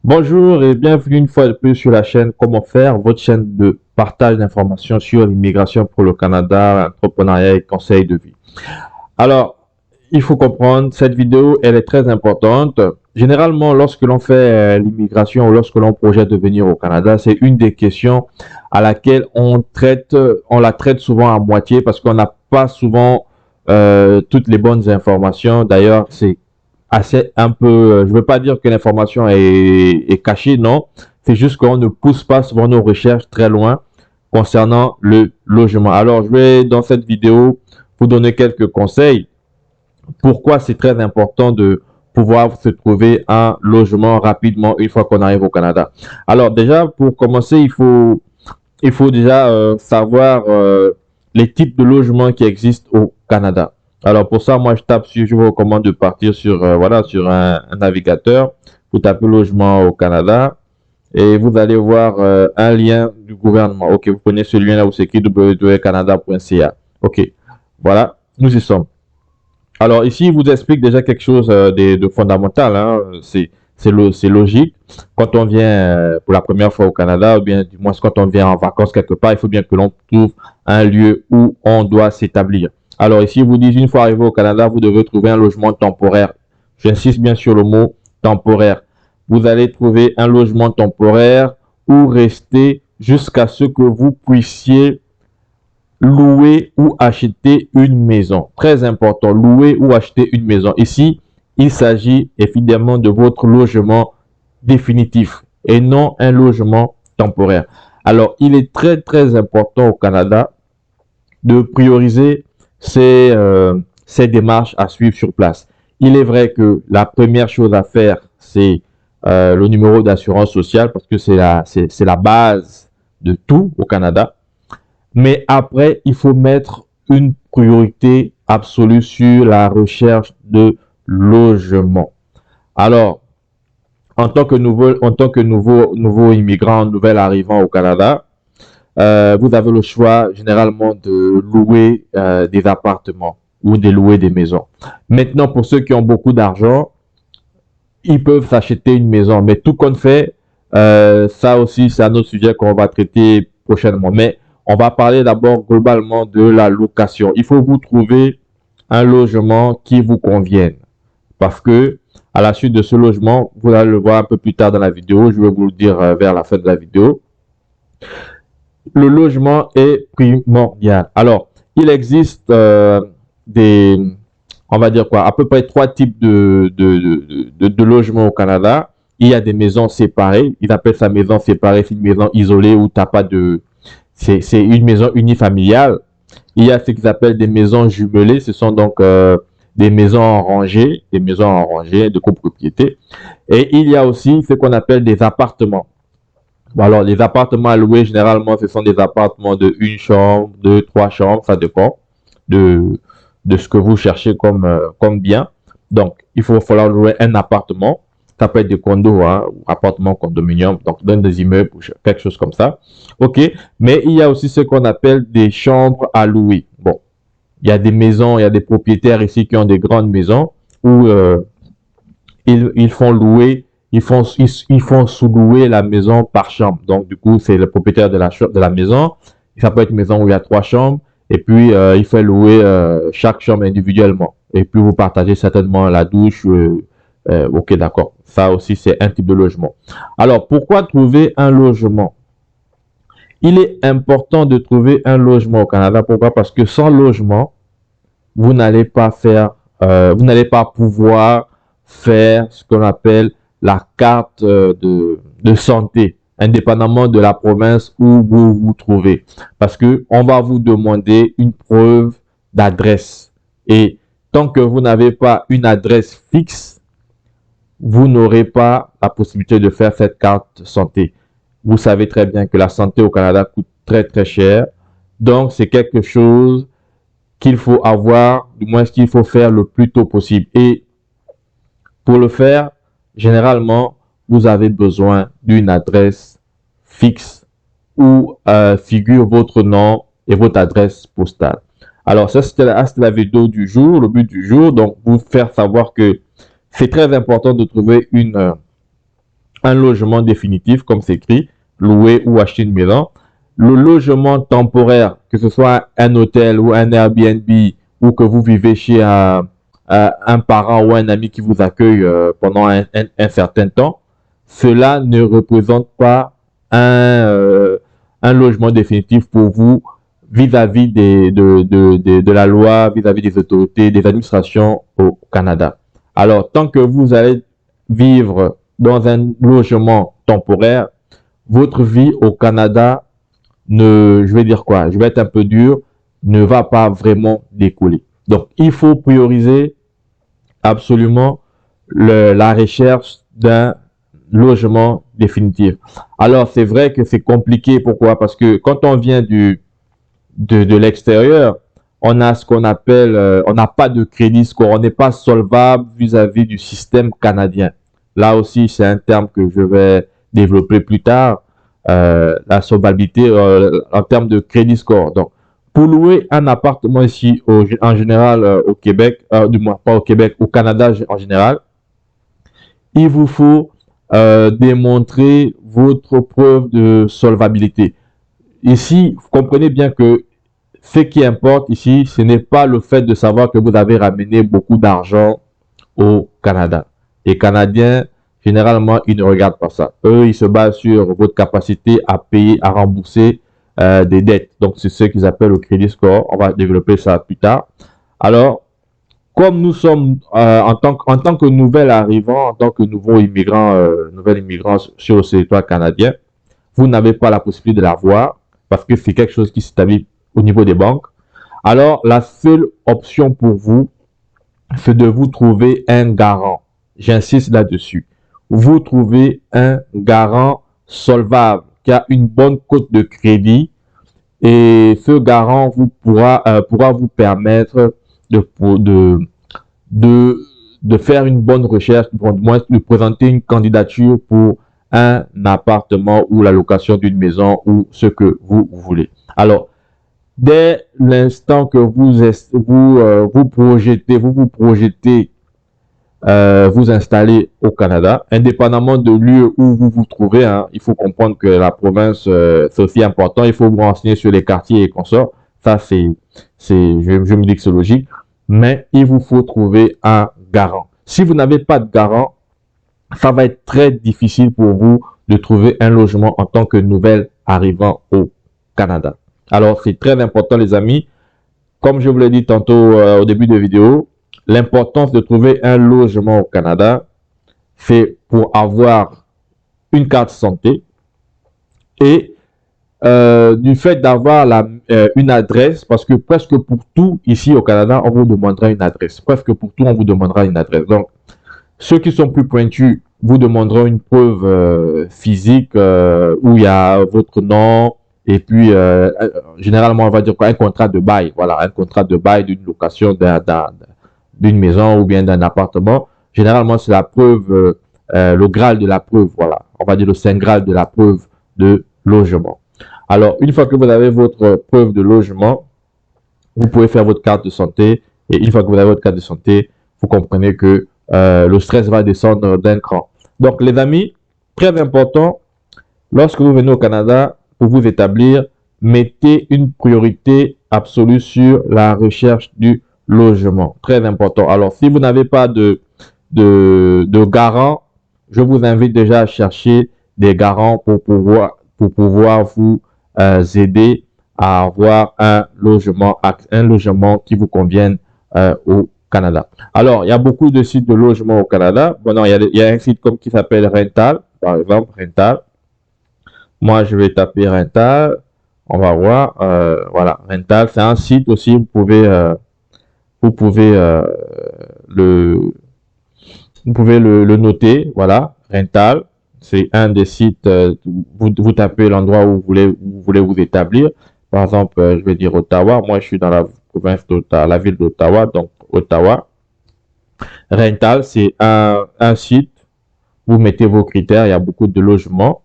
Bonjour et bienvenue une fois de plus sur la chaîne Comment faire, votre chaîne de partage d'informations sur l'immigration pour le Canada, l'entrepreneuriat et conseil de vie. Alors, il faut comprendre, cette vidéo, elle est très importante. Généralement, lorsque l'on fait l'immigration ou lorsque l'on projette de venir au Canada, c'est une des questions à laquelle on la traite souvent à moitié parce qu'on n'a pas souvent toutes les bonnes informations. D'ailleurs, c'est assez un peu, je veux pas dire que l'information est cachée, non. C'est juste qu'on ne pousse pas souvent nos recherches très loin concernant le logement. Alors, je vais dans cette vidéo vous donner quelques conseils. Pourquoi c'est très important de pouvoir se trouver un logement rapidement une fois qu'on arrive au Canada. Alors déjà, pour commencer, il faut déjà savoir les types de logements qui existent au Canada. Alors pour ça, moi je vous recommande de partir sur voilà sur un navigateur. Vous tapez logement au Canada et vous allez voir un lien du gouvernement. Ok, vous prenez ce lien là où c'est écrit www.canada.ca. Ok, voilà, nous y sommes. Alors ici, il vous explique déjà quelque chose de fondamental. Hein. C'est logique. Quand on vient pour la première fois au Canada, ou bien du moins quand on vient en vacances quelque part, il faut bien que l'on trouve un lieu où on doit s'établir. Alors ici, ils vous disent, une fois arrivé au Canada, vous devez trouver un logement temporaire. J'insiste bien sur le mot temporaire. Vous allez trouver un logement temporaire ou rester jusqu'à ce que vous puissiez louer ou acheter une maison. Très important, louer ou acheter une maison. Ici, il s'agit évidemment de votre logement définitif et non un logement temporaire. Alors, il est très important au Canada de prioriser ces démarches à suivre sur place. Il est vrai que la première chose à faire, c'est le numéro d'assurance sociale parce que c'est la base de tout au Canada. Mais après, il faut mettre une priorité absolue sur la recherche de logement. Alors, en tant que nouveau immigrant, nouvel arrivant au Canada, vous avez le choix généralement de louer des appartements ou de louer des maisons. Maintenant, pour ceux qui ont beaucoup d'argent, ils peuvent s'acheter une maison. Mais tout compte fait, ça aussi, c'est un autre sujet qu'on va traiter prochainement. Mais on va parler d'abord globalement de la location. Il faut vous trouver un logement qui vous convienne. Parce que à la suite de ce logement, vous allez le voir un peu plus tard dans la vidéo. Je vais vous le dire vers la fin de la vidéo. Le logement est primordial. Alors, il existe des, on va dire quoi, à peu près trois types de logements au Canada. Il y a des maisons séparées. Ils appellent ça maison séparée. C'est une maison isolée où t'as pas de, c'est une maison unifamiliale. Il y a ce qu'ils appellent des maisons jumelées. Ce sont donc des maisons en rangée, de copropriété. Et il y a aussi ce qu'on appelle des appartements. Bon, alors, les appartements à louer, généralement, ce sont des appartements de une chambre, de trois chambres, ça dépend de, de ce que vous cherchez comme bien. Donc, il faut falloir louer un appartement. Ça peut être des condos, hein, ou appartements condominium, donc dans des immeubles ou quelque chose comme ça. OK. Mais il y a aussi ce qu'on appelle des chambres à louer. Bon, il y a des maisons, il y a des propriétaires ici qui ont des grandes maisons où ils font louer, ils font sous-louer la maison par chambre. Donc, du coup, c'est le propriétaire de la maison. Ça peut être une maison où il y a trois chambres. Et puis, il fait louer chaque chambre individuellement. Et puis, vous partagez certainement la douche. Ok, d'accord. Ça aussi, c'est un type de logement. Alors, pourquoi trouver un logement? Il est important de trouver un logement au Canada. Pourquoi? Parce que sans logement, vous n'allez pas faire, vous n'allez pas pouvoir faire ce qu'on appelle la carte de santé, indépendamment de la province où vous vous trouvez. Parce que on va vous demander une preuve d'adresse. Et tant que vous n'avez pas une adresse fixe, vous n'aurez pas la possibilité de faire cette carte santé. Vous savez très bien que la santé au Canada coûte très cher. Donc, c'est quelque chose qu'il faut avoir, du moins ce qu'il faut faire le plus tôt possible. Et pour le faire, généralement, vous avez besoin d'une adresse fixe où figure votre nom et votre adresse postale. Alors, ça, c'était la vidéo du jour, le but du jour. Donc, vous faire savoir que c'est très important de trouver un logement définitif, comme c'est écrit, louer ou acheter une maison. Le logement temporaire, que ce soit un hôtel ou un Airbnb, ou que vous vivez chez un parent ou un ami qui vous accueille pendant un certain temps, cela ne représente pas un logement définitif pour vous vis-à-vis de la loi, vis-à-vis des autorités, des administrations au Canada. Alors, tant que vous allez vivre dans un logement temporaire, votre vie au Canada je vais dire quoi, je vais être un peu dur, ne va pas vraiment décoller. Donc, il faut prioriser absolument la recherche d'un logement définitif. Alors, c'est vrai que c'est compliqué. Pourquoi? Parce que quand on vient de l'extérieur, on a ce qu'on appelle, on n'a pas de crédit score, on n'est pas solvable vis-à-vis du système canadien. Là aussi, c'est un terme que je vais développer plus tard, la solvabilité en termes de crédit score. Donc, pour louer un appartement ici, en général au Québec, du moins pas au Québec, au Canada en général, il vous faut démontrer votre preuve de solvabilité. Ici, vous comprenez bien que ce qui importe ici, ce n'est pas le fait de savoir que vous avez ramené beaucoup d'argent au Canada. Les Canadiens, généralement, ils ne regardent pas ça. Eux, ils se basent sur votre capacité à payer, à rembourser des dettes. Donc, c'est ce qu'ils appellent le crédit score. On va développer ça plus tard. Alors, comme nous sommes en tant que nouvel arrivant, en tant que nouvel immigrant sur le territoire canadien, vous n'avez pas la possibilité de l'avoir parce que c'est quelque chose qui s'établit au niveau des banques. Alors, la seule option pour vous, c'est de vous trouver un garant. J'insiste là-dessus. Vous trouvez un garant solvable qui a une bonne cote de crédit et ce garant pourra vous permettre de faire une bonne recherche, du moins de présenter une candidature pour un appartement ou la location d'une maison ou ce que vous voulez. Alors, dès l'instant que vous projetez vous installer au Canada, indépendamment de lieu où vous vous trouvez, hein, il faut comprendre que la province, c'est aussi important, il faut vous renseigner sur les quartiers et consorts. Ça, je me dis que c'est logique, mais il vous faut trouver un garant. Si vous n'avez pas de garant, ça va être très difficile pour vous de trouver un logement en tant que nouvel arrivant au Canada. Alors, c'est très important, les amis. Comme je vous l'ai dit tantôt au début de la vidéo, l'importance de trouver un logement au Canada, c'est pour avoir une carte santé et du fait d'avoir une adresse, parce que presque pour tout ici au Canada, on vous demandera une adresse. Presque pour tout, on vous demandera une adresse. Donc, ceux qui sont plus pointus vous demanderont une preuve physique où il y a votre nom et puis généralement on va dire quoi, un contrat de bail. Voilà, un contrat de bail d'une location d'une maison ou bien d'un appartement. Généralement, c'est la preuve, le Graal de la preuve. Voilà, on va dire le Saint Graal de la preuve de logement. Alors, une fois que vous avez votre preuve de logement, vous pouvez faire votre carte de santé. Et une fois que vous avez votre carte de santé, vous comprenez que le stress va descendre d'un cran. Donc, les amis, très important, lorsque vous venez au Canada, pour vous établir, mettez une priorité absolue sur la recherche du logement. Très important. Alors, si vous n'avez pas de garant, je vous invite déjà à chercher des garants pour pouvoir vous aider à avoir un logement qui vous convienne au Canada. Alors, il y a beaucoup de sites de logement au Canada. Bon, non, il y a un site qui s'appelle Rental, par exemple, Rental. Moi, je vais taper Rental. On va voir. Voilà, Rental, c'est un site aussi. Vous pouvez le noter. Voilà, Rental. C'est un des sites. Vous tapez l'endroit où vous voulez vous établir. Par exemple, je vais dire Ottawa. Moi, je suis dans la province d'Ottawa, la ville d'Ottawa, donc Ottawa. Rental, c'est un site. Vous mettez vos critères. Il y a beaucoup de logements.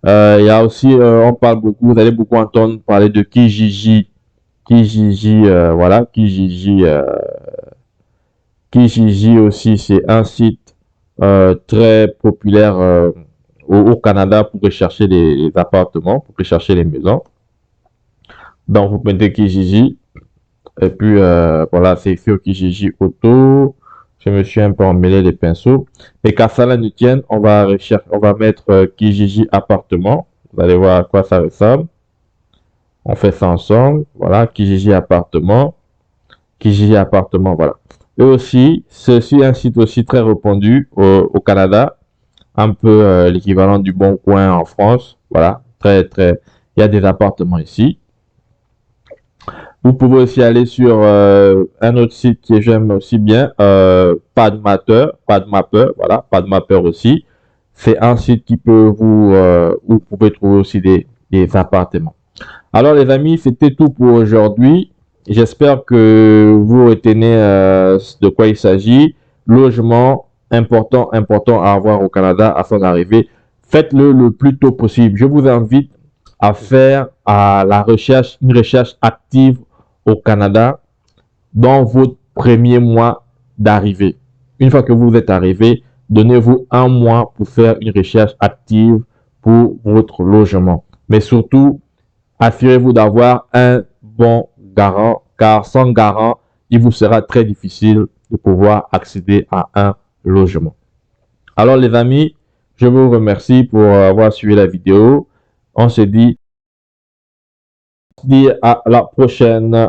Il y a aussi, on parle beaucoup, vous allez beaucoup entendre parler de Kijiji. Kijiji, voilà, Kijiji. Kijiji aussi, c'est un site très populaire au Canada pour rechercher les appartements, pour rechercher les maisons. Donc, vous mettez Kijiji. Et puis, voilà, c'est sur Kijiji Auto. Je me suis un peu emmêlé les pinceaux. Et qu'à cela ne tienne, on va mettre Kijiji appartement. Vous allez voir à quoi ça ressemble. On fait ça ensemble. Voilà, Kijiji appartement. Kijiji appartement, voilà. Et aussi, c'est aussi un site aussi très répandu au Canada. Un peu l'équivalent du Bon Coin en France. Voilà, il y a des appartements ici. Vous pouvez aussi aller sur un autre site que j'aime aussi bien, Padmapper, voilà, Padmapper aussi. C'est un site qui peut où vous pouvez trouver aussi des appartements. Alors les amis, c'était tout pour aujourd'hui. J'espère que vous retenez de quoi il s'agit. Logement important à avoir au Canada à son arrivée. Faites-le le plus tôt possible. Je vous invite à faire une recherche active au Canada dans votre premier mois d'arrivée. Une fois que vous êtes arrivé, donnez-vous un mois pour faire une recherche active pour votre logement. Mais surtout, assurez-vous d'avoir un bon garant, car sans garant, il vous sera très difficile de pouvoir accéder à un logement. Alors les amis, je vous remercie pour avoir suivi la vidéo. On se dit à la prochaine.